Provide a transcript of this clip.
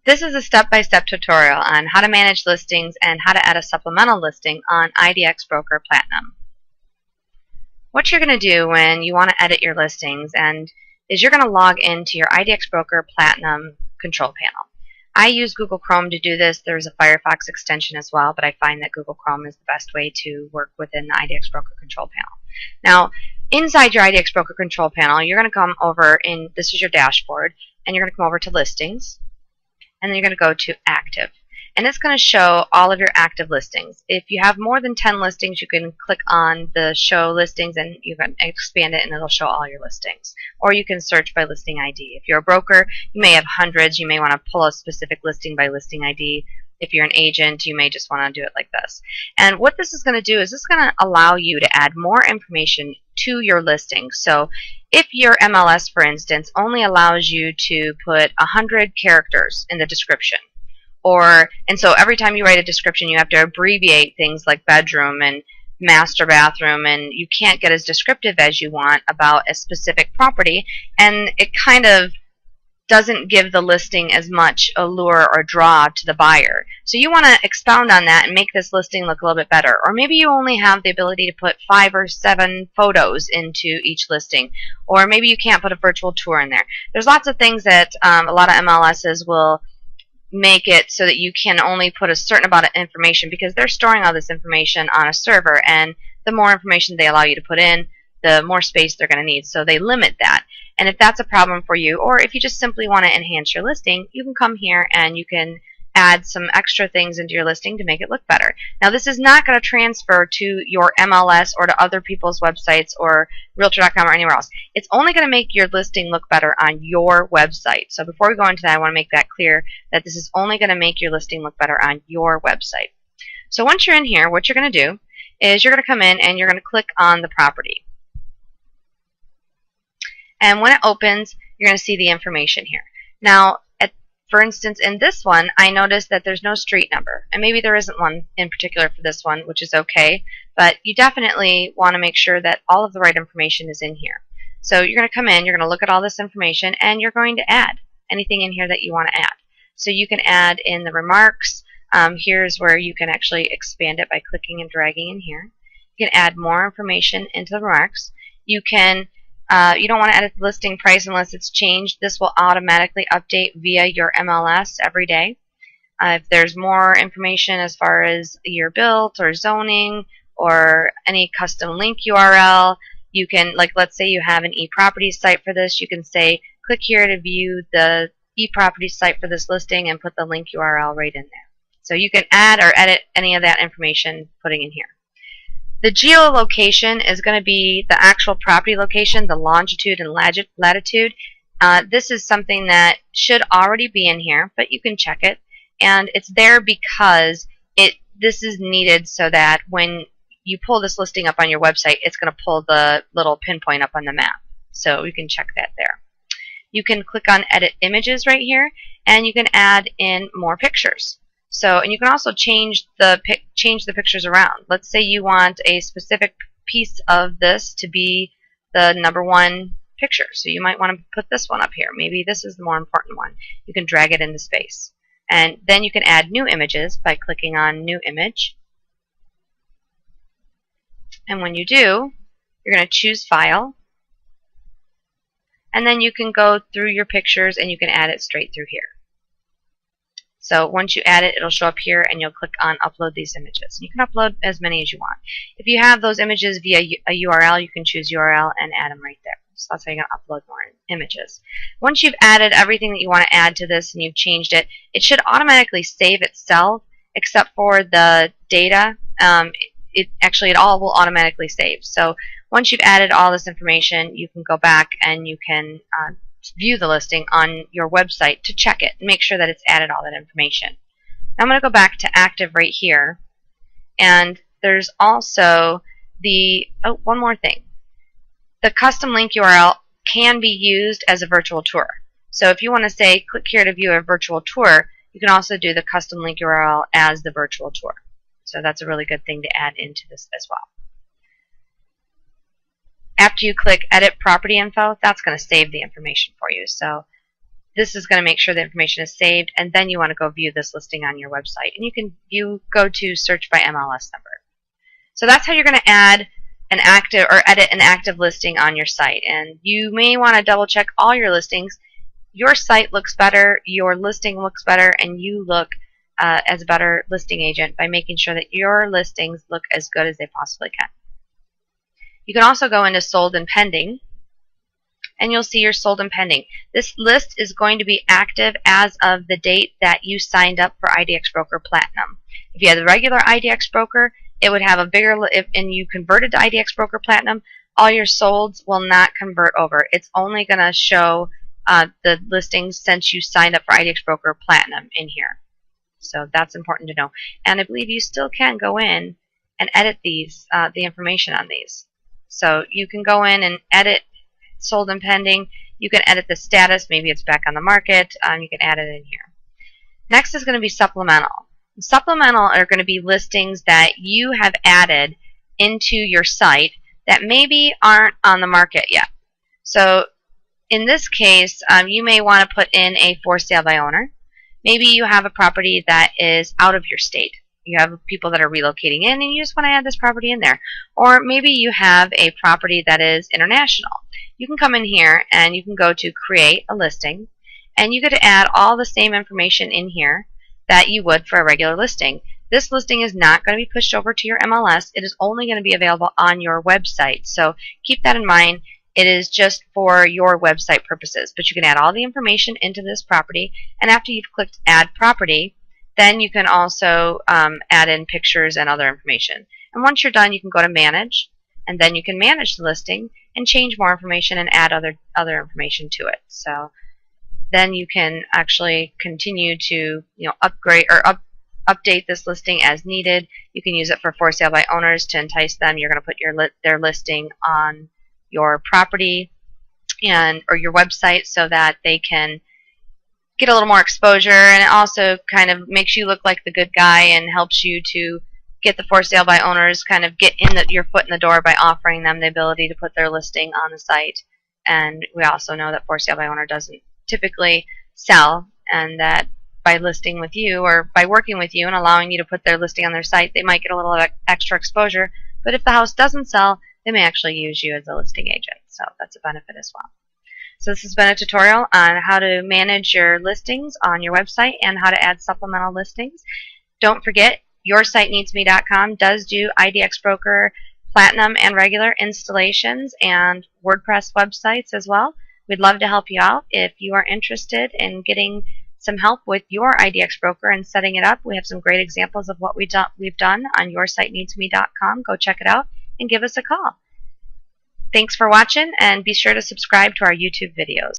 This is a step-by-step tutorial on how to manage listings and how to add a supplemental listing on IDXBroker Platinum. What you're going to do when you want to edit your listings is you're going to log into your IDXBroker Platinum control panel. I use Google Chrome to do this. There's a Firefox extension as well, but I find that Google Chrome is the best way to work within the IDXBroker control panel. Now, inside your IDXBroker control panel, you're going to come over this is your dashboard, and you're going to come over to Listings. And then you're going to go to Active. And it's going to show all of your active listings. If you have more than 10 listings, you can click on the Show Listings and you can expand it and it'll show all your listings. Or you can search by listing ID. If you're a broker, you may have hundreds. You may want to pull a specific listing by listing ID. If you're an agent, you may just want to do it like this. And what this is going to do is this is going to allow you to add more information to your listing. So if your MLS, for instance, only allows you to put 100 characters in the description, and so every time you write a description, you have to abbreviate things like bedroom and master bathroom, and you can't get as descriptive as you want about a specific property, and it kind of doesn't give the listing as much allure or draw to the buyer. So you want to expound on that and make this listing look a little bit better. Or maybe you only have the ability to put 5 or 7 photos into each listing. Or maybe you can't put a virtual tour in there. There's lots of things that a lot of MLSs will make it so that you can only put a certain amount of information because they're storing all this information on a server, and the more information they allow you to put in, the more space they're going to need. So they limit that. And if that's a problem for you, or if you just simply want to enhance your listing, you can come here and you can add some extra things into your listing to make it look better. Now, this is not going to transfer to your MLS or to other people's websites or Realtor.com or anywhere else. It's only going to make your listing look better on your website. So before we go into that, I want to make that clear that this is only going to make your listing look better on your website. So once you're in here, what you're going to do is you're going to come in and you're going to click on the property. And when it opens, you're going to see the information here. Now, for instance, in this one, I noticed that there's no street number. And maybe there isn't one in particular for this one, which is okay. But you definitely want to make sure that all of the right information is in here. So you're going to come in, you're going to look at all this information, and you're going to add anything in here that you want to add. So you can add in the remarks. Here's where you can actually expand it by clicking and dragging in here. You can add more information into the remarks. You can you don't want to edit the listing price unless it's changed. This will automatically update via your MLS every day. If there's more information as far as your built or zoning or any custom link URL, you can, like let's say you have an eProperties site for this, you can say click here to view the eProperties site for this listing and put the link URL right in there. So you can add or edit any of that information putting in here. The geolocation is going to be the actual property location, the longitude and latitude. This is something that should already be in here, but you can check it. And it's there because this is needed so that when you pull this listing up on your website, it's going to pull the little pinpoint up on the map. So you can check that there. You can click on Edit Images right here, and you can add in more pictures. So, and you can also change the pictures around. Let's say you want a specific piece of this to be the #1 picture. So you might want to put this one up here. Maybe this is the more important one. You can drag it into space. And then you can add new images by clicking on New Image. And when you do, you're going to choose File. And then you can go through your pictures and you can add it straight through here. So once you add it, it'll show up here, and you'll click on Upload these images. You can upload as many as you want. If you have those images via a URL, you can choose URL and add them right there. So that's how you're going to upload more images. Once you've added everything that you want to add to this and you've changed it, it should automatically save itself, except for the data. It all will automatically save. So once you've added all this information, you can go back and you can view the listing on your website to check it and make sure that it's added all that information. Now I'm going to go back to Active right here, and there's also one more thing. The custom link URL can be used as a virtual tour. So if you want to say click here to view a virtual tour, you can also do the custom link URL as the virtual tour. So that's a really good thing to add into this as well. After you click Edit Property Info, that's going to save the information for you. So this is going to make sure the information is saved, and then you want to go view this listing on your website. And you can go to search by MLS number. So that's how you're going to add an active or edit an active listing on your site. And you may want to double check all your listings. Your site looks better, your listing looks better, and you look as a better listing agent by making sure that your listings look as good as they possibly can. You can also go into sold and pending, and you'll see your sold and pending. This list is going to be active as of the date that you signed up for IDXBroker Platinum. If you had the regular IDXBroker, it would have a bigger, and you converted to IDXBroker Platinum, all your solds will not convert over. It's only going to show the listings since you signed up for IDXBroker Platinum in here. So that's important to know. And I believe you still can go in and edit these, the information on these. So you can go in and edit sold and pending. You can edit the status. Maybe it's back on the market. You can add it in here. Next is going to be supplemental. Supplemental are going to be listings that you have added into your site that maybe aren't on the market yet. So in this case, you may want to put in a for sale by owner. Maybe you have a property that is out of your state. You have people that are relocating in and you just want to add this property in there. Or maybe you have a property that is international. You can come in here and you can go to create a listing, and you get to add all the same information in here that you would for a regular listing. This listing is not going to be pushed over to your MLS. It is only going to be available on your website. So keep that in mind. It is just for your website purposes, but you can add all the information into this property, and after you've clicked add property, then you can also add in pictures and other information. And once you're done, you can go to manage, and then you can manage the listing and change more information and add other information to it. So then you can actually continue to upgrade or update this listing as needed. You can use it for sale by owners to entice them. You're going to put their listing on your property or your website so that they can get a little more exposure, and it also kind of makes you look like the good guy and helps you to get the for sale by owners kind of get your foot in the door by offering them the ability to put their listing on the site. And we also know that for sale by owner doesn't typically sell, and that by listing with you or by working with you and allowing you to put their listing on their site, they might get a little extra exposure. But if the house doesn't sell, they may actually use you as a listing agent. So that's a benefit as well. So this has been a tutorial on how to manage your listings on your website and how to add supplemental listings. Don't forget, YourSiteNeedsMe.com does do IDXBroker Platinum and regular installations and WordPress websites as well. We'd love to help you out. If you are interested in getting some help with your IDXBroker and setting it up, we have some great examples of what we've done on YourSiteNeedsMe.com. Go check it out and give us a call. Thanks for watching, and be sure to subscribe to our YouTube videos.